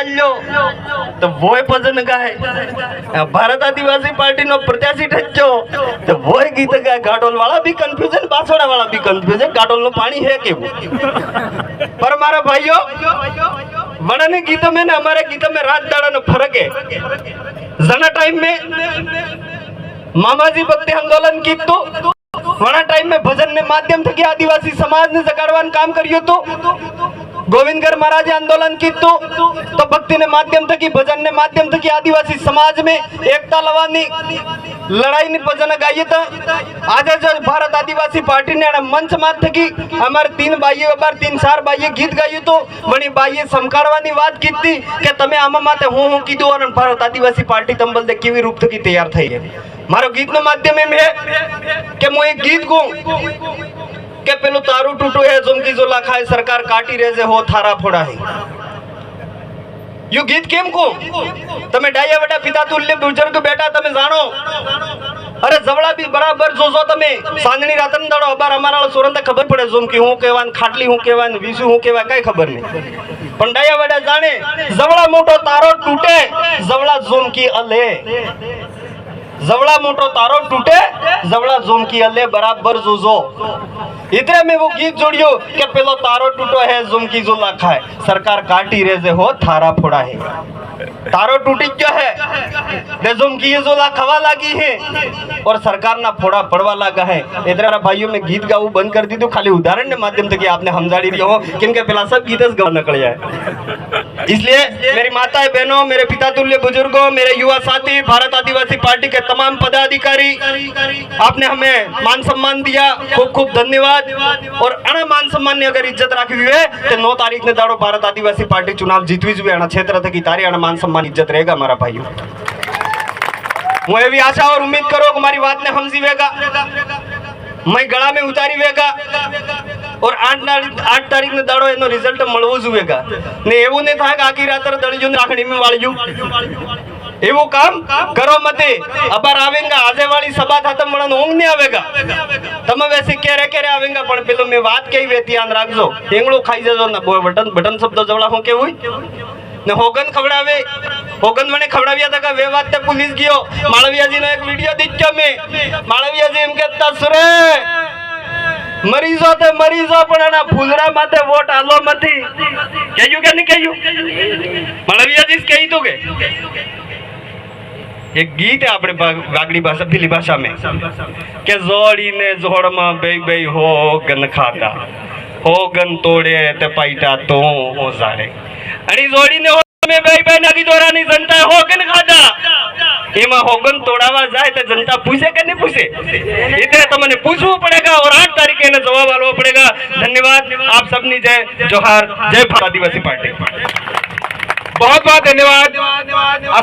आल्यो तो वो भजन गाय। भारत आदिवासी party no प्रत्याशी ठच्चो तो वो गीत गाय। गाडोल वाला भी कंफ्यूजन, बांसवाड़ा वाला भी कंफ्यूजन, गाडोल नो पानी है के वो। पर हमारा भाइयों वड़ने गीतों में ना हमारे गीतों में रात दाड़ा नो फर्क है। जना टाइम में मामाजी भक्ति आंदोलन की तो वड़ा टाइम में भजन ने माध्यम थकी आदिवासी समाज ने जगाड़वान काम करियो तो गोविंदगर महाराज आंदोलन की तो भक्ति ने माध्यम थकी भजन ने माध्यम थकी आदिवासी समाज में एकता लवानी लड़ाई ने भजन गाइए था। आज जो भारत आदिवासी पार्टी ने मंच मात थकी हमारे 3 भाइयों बार 3-4 भाइयों गीत गाइयो तो वणी भाइये समकारवानी बात की थी कि तमे आमा माते हूं कीधु और भारत आदिवासी पार्टी तंबल दे केवी रूप थकी तैयार थई है। मारो गीत नो माध्यम एम है कि मु एक गीत गाऊं के पेलो तारू टूटू है झुमकी झोला खाए सरकार काटी रेजे हो थारा फोड़ा है। यू गीत केम को तमे डाया बेटा पिता तुल्य बुजुर्ग बेटा तमे जानो। अरे जवड़ा भी बराबर जोजो तमे सांजनी रातन दाड़ो अबार हमारा सोरन तक खबर पड़े झुमकी हूं केवान खाटली हूं केवान विसु हूं केवा कई खबर नहीं। पण डाया बेटा जाने जवड़ा मोटो तारो टूटे जवड़ा झुमकी अले। जवड़ा मोटो तारो टूटे जवड़ा झुमकी अले बराबर जोजो। इतने में वो गीत जोड़ियो कि पेलो तारो टूटो है झुमकी झोला खाए सरकार काटी रेजे हो थारा फोड़ा है। तारो टूटी क्या है झुमकी झोला खवा लगी है और सरकार ना फोड़ा पड़वा लगा है। इधर भाइयों में गीत गाऊ बंद कर दी तो खाली उदाहरण के माध्यम से कि आपने हमजाड़ी दिया हो किनके पहला सब गीत गा निकल जाए। इसलिए मेरी माताएं बहनों मेरे पिता तुल्य बुजुर्गों मेरे युवा साथी भारत आदिवासी पार्टी के तमाम पदाधिकारी आपने हमें मान सम्मान दिया खूब खूब धन्यवाद। और अना मान सम्मान ने अगर इज्जत राखी हुई है तो 9 तारीख ने दाड़ो भारत आदिवासी पार्टी चुनाव जीतवी जुए अना क्षेत्र थकी तारी अना मान सम्मान इज्जत रहेगा हमारा भाइयों। मुझे भी आशा और उम्मीद करो हमारी बात ने समझी वेगा मैं गला में उतारी वेगा और 8 तारीख ने दाड़ो एनो रिजल्ट मळवो जुएगा ने एवं नहीं था कि आखी रात दळीजो राखड़ी में वाळजू एवं काम करो मते अबार आवेगा आजे वाली सभा खत्म मळन ऊंग नहीं आवेगा तमे वैसे केरे केरे आवेगा पण पेलो में बात कई वे ध्यान राखजो एंगळो खाई जजो ना बटन बटन शब्द जवड़ा हो के हुई ने होगन खवड़ावे होगन मने खवड़ाविया था का वे बात ते पुलिस गयो मालविया जी ने एक वीडियो दिख्यो में मालविया जी एम कहता सुरे मरीजो पण एना फूलरा माथे वोट आलो मती कहयू के नहीं कहयू मालविया जी कही तो के एक गीत है अपने वागड़ी भाषा पीली भाषा में के जोड़ी ने जोड़ में बे बे होगन खाता होगन तोड़े ते पाइटा तो हो जाड़े अनी जोड़ी ने में बे बे नगी दोरानी जनता होगन खाता एमा होगन तोड़ावा जाए तो जनता पूछे के नहीं पूछे इतने तो मैंने पूछना पड़ेगा और 8 तारीख ने जवाब आना पड़ेगा। धन्यवाद आप सबनी जय जोहार जय भारत आदिवासी पार्टी बहुत बहुत धन्यवाद।